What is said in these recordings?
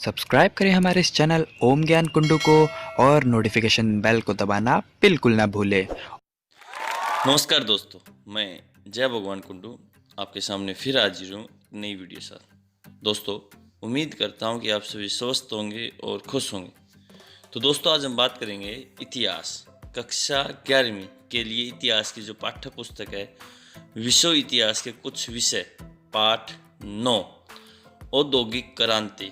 Subscribe करें हमारे इस चैनल ओम ज्ञान कुंडू को और नोटिफिकेशन बेल को दबाना बिल्कुल ना भूलें। नमस्कार दोस्तों, मैं जय भगवान कुंडू आपके सामने फिर हाजिर हूँ नई वीडियो साथ। दोस्तों, उम्मीद करता हूँ कि आप सभी स्वस्थ होंगे और खुश होंगे। तो दोस्तों, आज हम बात करेंगे इतिहास कक्षा 11वीं के लिए इतिहास की जो पाठ्य पुस्तक है विश्व इतिहास के कुछ विषय पाठ 9 औद्योगिक क्रांति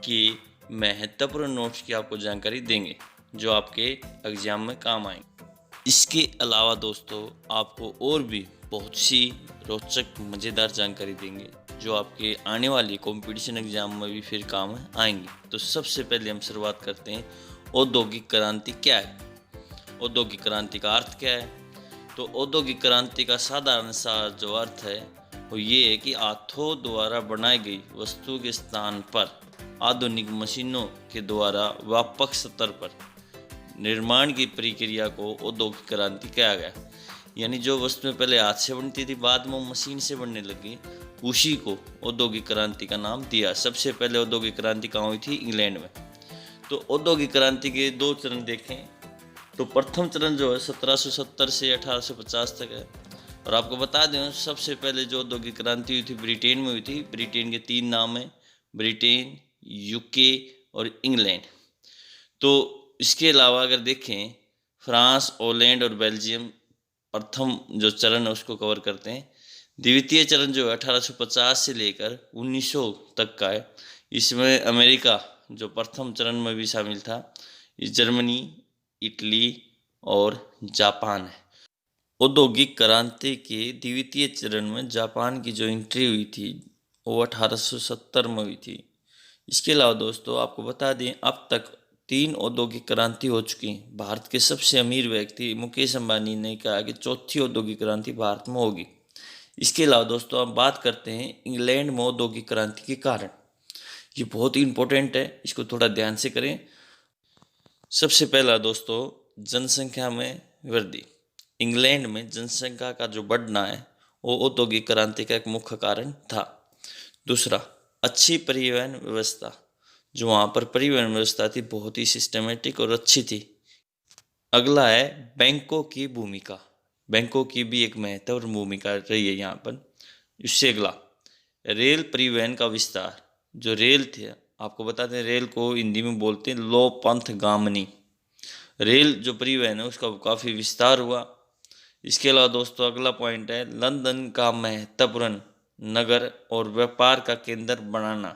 की महत्वपूर्ण नोट्स की आपको जानकारी देंगे जो आपके एग्जाम में काम आएंगे। इसके अलावा दोस्तों, आपको और भी बहुत सी रोचक मज़ेदार जानकारी देंगे जो आपके आने वाली कंपटीशन एग्जाम में भी फिर काम आएंगी। तो सबसे पहले हम शुरुआत करते हैं, औद्योगिक क्रांति क्या है। औद्योगिक क्रांति का अर्थ क्या है? तो औद्योगिक क्रांति का साधारण सा जो अर्थ है वो ये है कि हाथों द्वारा बनाई गई वस्तु के स्थान पर आधुनिक मशीनों के द्वारा व्यापक स्तर पर निर्माण की प्रक्रिया को औद्योगिक क्रांति कहा गया। यानी जो वस्तुएं पहले हाथ से बनती थी, बाद में मशीन से बनने लगी, उसी को औद्योगिक क्रांति का नाम दिया। सबसे पहले औद्योगिक क्रांति कहाँ हुई थी? इंग्लैंड में। तो औद्योगिक क्रांति के दो चरण देखें तो प्रथम चरण जो है 1770 से 1850 तक है। और आपको बता दें, सबसे पहले जो औद्योगिक क्रांति हुई थी ब्रिटेन में हुई थी। ब्रिटेन के 3 नाम हैं, ब्रिटेन, यूके और इंग्लैंड। तो इसके अलावा अगर देखें, फ्रांस, हॉलैंड और बेल्जियम प्रथम जो चरण है उसको कवर करते हैं। द्वितीय चरण जो है 1850 से लेकर 1900 तक का है। इसमें अमेरिका जो प्रथम चरण में भी शामिल था, जर्मनी, इटली और जापान है। औद्योगिक क्रांति के द्वितीय चरण में जापान की जो एंट्री हुई थी वो 1870 में हुई थी। इसके अलावा दोस्तों, आपको बता दें, अब तक 3 औद्योगिक क्रांति हो चुकी हैं। भारत के सबसे अमीर व्यक्ति मुकेश अंबानी ने कहा कि चौथी औद्योगिक क्रांति भारत में होगी। इसके अलावा दोस्तों, अब बात करते हैं इंग्लैंड में औद्योगिक क्रांति के कारण। ये बहुत ही इंपॉर्टेंट है, इसको थोड़ा ध्यान से करें। सबसे पहला दोस्तों, जनसंख्या में वृद्धि। इंग्लैंड में जनसंख्या का जो बढ़ना है वो औद्योगिक क्रांति का एक मुख्य कारण था। दूसरा, अच्छी परिवहन व्यवस्था। जो वहाँ पर परिवहन व्यवस्था थी बहुत ही सिस्टमेटिक और अच्छी थी। अगला है बैंकों की भूमिका। बैंकों की भी एक महत्वपूर्ण भूमिका रही है यहाँ पर। इससे अगला, रेल परिवहन का विस्तार। जो रेल थे, आपको बता दें, रेल को हिंदी में बोलते हैं लो पंथ गामनी। रेल जो परिवहन है उसका काफ़ी विस्तार हुआ। इसके अलावा दोस्तों, अगला पॉइंट है लंदन का महत्वपूर्ण नगर और व्यापार का केंद्र बनाना।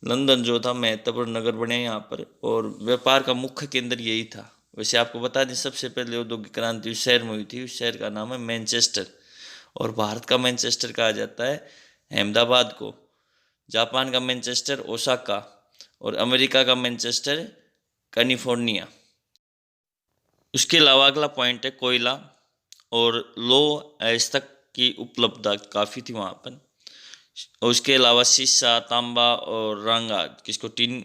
लंदन जो था महत्वपूर्ण नगर बने यहाँ पर और व्यापार का मुख्य केंद्र यही था। वैसे आपको बता दें, सबसे पहले औद्योगिक क्रांति उस शहर में हुई थी। उस शहर का नाम है मैनचेस्टर। और भारत का मैनचेस्टर कहा जाता है अहमदाबाद को। जापान का मैनचेस्टर ओसाका और अमेरिका का मैनचेस्टर कैलिफोर्निया। उसके अलावा अगला पॉइंट है कोयला और लौह अयस्क की उपलब्धता काफ़ी थी वहाँ पर। और उसके अलावा शीशा, तांबा और रंगा किसको टिन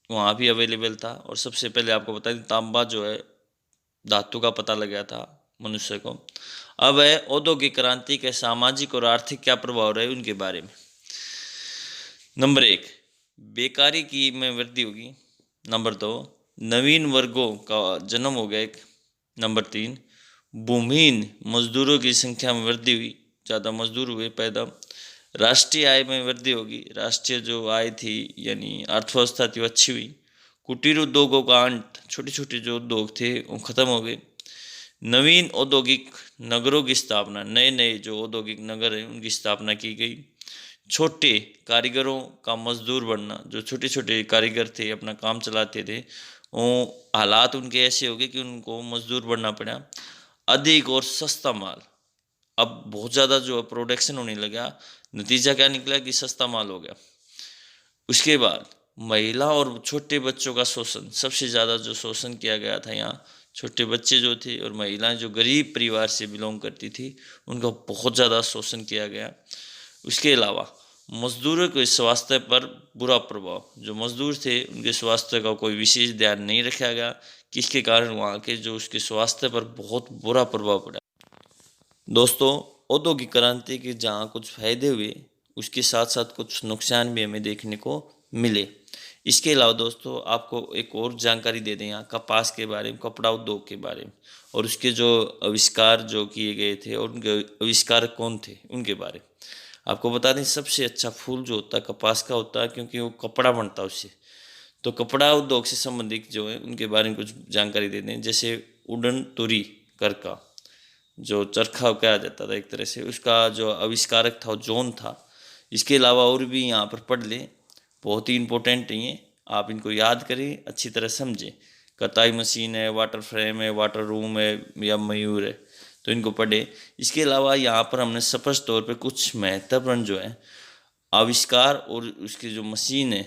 वहाँ भी अवेलेबल था। और सबसे पहले आपको बता दें, तांबा जो है धातु का पता लगा था मनुष्य को। अब है औद्योगिक क्रांति के सामाजिक और आर्थिक क्या प्रभाव रहे उनके बारे में। नंबर 1, बेकारी की में वृद्धि होगी। नंबर 2, नवीन वर्गों का जन्म हो गया एक। नंबर 3, भूमिहीन मजदूरों की संख्या में वृद्धि हुई, ज़्यादा मजदूर हुए पैदा। राष्ट्रीय आय में वृद्धि होगी। राष्ट्रीय जो आय थी यानी अर्थव्यवस्था थी वो अच्छी हुई। कुटीर उद्योगों का अंत, छोटे छोटे जो उद्योग थे वो खत्म हो गए। नवीन औद्योगिक नगरों की स्थापना, नए नए जो औद्योगिक नगर हैं उनकी स्थापना की गई। छोटे कारीगरों का मजदूर बनना, जो छोटे छोटे कारीगर थे अपना काम चलाते थे, वो हालात उनके ऐसे हो गए कि उनको मजदूर बनना पड़ा। अधिक और सस्ता माल, अब बहुत ज़्यादा जो है प्रोडक्शन होने लगा। नतीजा क्या निकला कि सस्ता माल हो गया। उसके बाद महिला और छोटे बच्चों का शोषण, सबसे ज़्यादा जो शोषण किया गया था यहाँ, छोटे बच्चे जो थे और महिलाएं जो गरीब परिवार से बिलोंग करती थी उनका बहुत ज़्यादा शोषण किया गया। उसके अलावा मजदूरों के स्वास्थ्य पर बुरा प्रभाव, जो मजदूर थे उनके स्वास्थ्य का कोई विशेष ध्यान नहीं रखा गया, जिसके कारण वहाँ के जो उसके स्वास्थ्य पर बहुत बुरा प्रभाव पड़ा। दोस्तों, औद्योगिक क्रांति के जहाँ कुछ फायदे हुए उसके साथ साथ कुछ नुकसान भी हमें देखने को मिले। इसके अलावा दोस्तों आपको एक और जानकारी दे दें यहाँ कपास के बारे में, कपड़ा उद्योग के बारे में, और उसके जो आविष्कार जो किए गए थे और उनके आविष्कारक कौन थे उनके बारे में। आपको बता दें सबसे अच्छा फूल जो होता है कपास का होता है, क्योंकि वो कपड़ा बनता है उससे। तो कपड़ा उद्योग से संबंधित जो है उनके बारे में कुछ जानकारी दे दें। जैसे उड़न तुरी कर का जो चरखा कहा जाता था एक तरह से, उसका जो आविष्कारक था वो जॉन था। इसके अलावा और भी यहाँ पर पढ़ लें, बहुत ही इंपॉर्टेंट है ये, आप इनको याद करें, अच्छी तरह समझें। कताई मशीन है, वाटर फ्रेम है, वाटर रूम है या मयूर है, तो इनको पढ़े। इसके अलावा यहाँ पर हमने स्पष्ट तौर पे कुछ महत्वपूर्ण जो है आविष्कार और उसकी जो मशीन है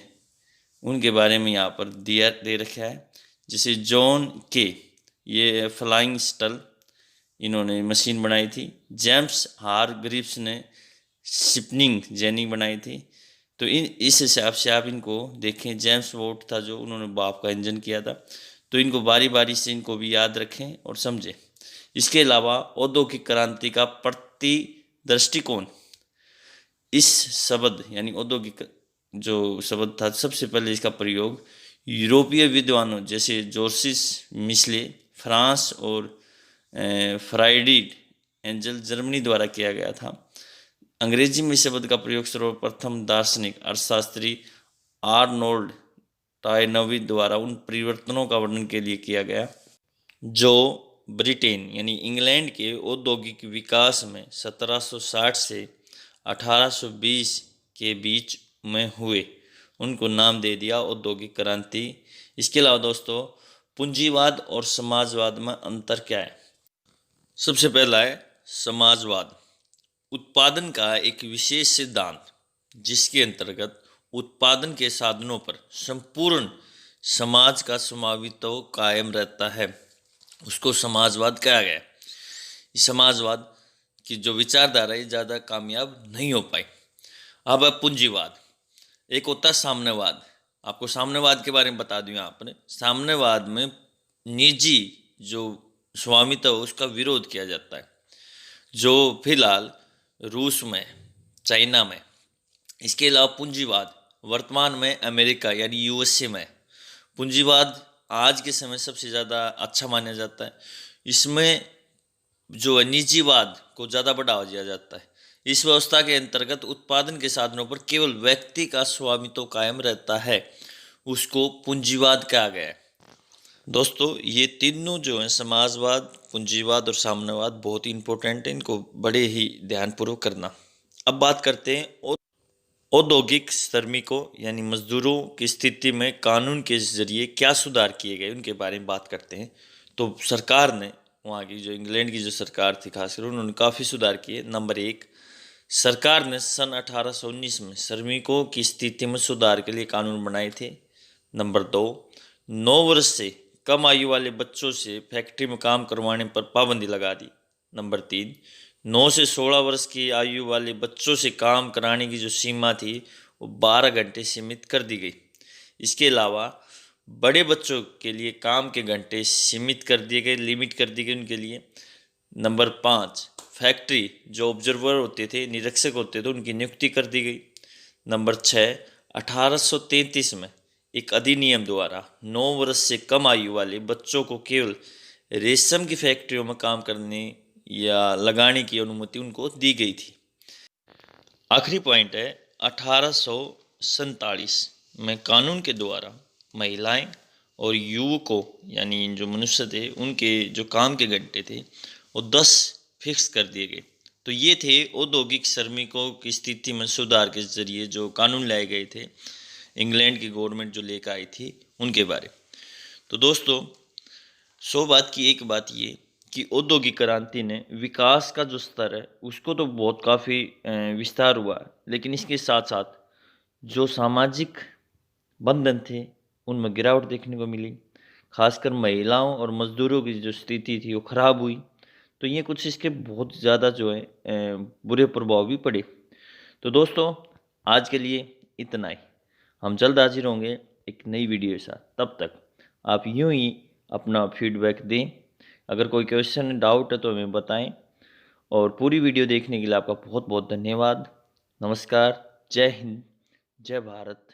उनके बारे में यहाँ पर दिया दे रखा है। जैसे जॉन के, ये फ्लाइंग स्टल इन्होंने मशीन बनाई थी। जेम्स हारग्रीव्स ने शिपनिंग जेनी बनाई थी। तो इस हिसाब से आप इनको देखें। जेम्स वोट था जो, उन्होंने बाप का इंजन किया था। तो इनको बारी बारी से इनको भी याद रखें और समझें। इसके अलावा औद्योगिक क्रांति का प्रति दृष्टिकोण, इस शब्द यानी औद्योगिक जो शब्द था, सबसे पहले इसका प्रयोग यूरोपीय विद्वानों जैसे जोर्सिस मिस्ले फ्रांस और फ्राइडिड एंजल जर्मनी द्वारा किया गया था। अंग्रेजी में इस शब्द का प्रयोग सर्वप्रथम दार्शनिक अर्थशास्त्री आर्नोल्ड टॉयनबी द्वारा उन परिवर्तनों का वर्णन के लिए किया गया जो ब्रिटेन यानी इंग्लैंड के औद्योगिक विकास में 1760 से 1820 के बीच में हुए। उनको नाम दे दिया औद्योगिक क्रांति। इसके अलावा दोस्तों पूंजीवाद और समाजवाद में अंतर क्या है? सबसे पहला है समाजवाद, उत्पादन का एक विशेष सिद्धांत जिसके अंतर्गत उत्पादन के साधनों पर संपूर्ण समाज का स्वामित्व कायम रहता है, उसको समाजवाद कहा गया है। इस समाजवाद की जो विचारधारा है ज़्यादा कामयाब नहीं हो पाई। अब है पूंजीवाद। एक होता है साम्यवाद। आपको साम्यवाद के बारे में बता दूं यहाँ पर। साम्यवाद में निजी जो स्वामित्व उसका विरोध किया जाता है, जो फिलहाल रूस में, चाइना में। इसके अलावा पूंजीवाद वर्तमान में अमेरिका यानी यूएसए में। पूंजीवाद आज के समय सबसे ज़्यादा अच्छा माना जाता है। इसमें जो निजीवाद को ज़्यादा बढ़ावा दिया जाता है। इस व्यवस्था के अंतर्गत उत्पादन के साधनों पर केवल व्यक्ति का स्वामित्व कायम रहता है, उसको पूंजीवाद कहा गया है। दोस्तों ये तीनों जो हैं समाजवाद, पूंजीवाद और साम्यवाद बहुत ही इंपॉर्टेंट है, इनको बड़े ही ध्यानपूर्वक करना। अब बात करते हैं औद्योगिक श्रमिकों यानी मजदूरों की स्थिति में कानून के जरिए क्या सुधार किए गए उनके बारे में बात करते हैं। तो सरकार ने, वहाँ की जो इंग्लैंड की जो सरकार थी खासकर, उन्होंने काफ़ी सुधार किए। नंबर 1, सरकार ने सन 1819 में श्रमिकों की स्थिति में सुधार के लिए कानून बनाए थे। नंबर 2, 9 वर्ष से कम आयु वाले बच्चों से फैक्ट्री में काम करवाने पर पाबंदी लगा दी। नंबर 3, 9 से 16 वर्ष की आयु वाले बच्चों से काम कराने की जो सीमा थी वो 12 घंटे सीमित कर दी गई। इसके अलावा बड़े बच्चों के लिए काम के घंटे सीमित कर दिए गए, लिमिट कर दी गई उनके लिए। नंबर 5, फैक्ट्री जो ऑब्जर्वर होते थे, निरीक्षक होते थे, उनकी नियुक्ति कर दी गई। नंबर 6, 1833 में एक अधिनियम द्वारा 9 वर्ष से कम आयु वाले बच्चों को केवल रेशम की फैक्ट्रियों में काम करने या लगाने की अनुमति उनको दी गई थी। आखिरी पॉइंट है 1847 में कानून के द्वारा महिलाएं और युवकों यानी जो मनुष्य थे उनके जो काम के घंटे थे वो 10 फिक्स कर दिए गए। तो ये थे औद्योगिक श्रमिकों की स्थिति में सुधार के जरिए जो कानून लाए गए थे, इंग्लैंड की गवर्नमेंट जो लेकर आई थी उनके बारे। तो दोस्तों 100 बात की एक बात ये कि औद्योगिक क्रांति ने विकास का जो स्तर है उसको तो बहुत काफ़ी विस्तार हुआ है, लेकिन इसके साथ साथ जो सामाजिक बंधन थे उनमें गिरावट देखने को मिली। खासकर महिलाओं और मजदूरों की जो स्थिति थी वो खराब हुई। तो ये कुछ इसके बहुत ज़्यादा जो है बुरे प्रभाव भी पड़े। तो दोस्तों आज के लिए इतना ही। हम जल्द हाजिर होंगे एक नई वीडियो के साथ। तब तक आप यूं ही अपना फीडबैक दें। अगर कोई क्वेश्चन डाउट है तो हमें बताएं। और पूरी वीडियो देखने के लिए आपका बहुत बहुत धन्यवाद। नमस्कार, जय हिंद, जय भारत।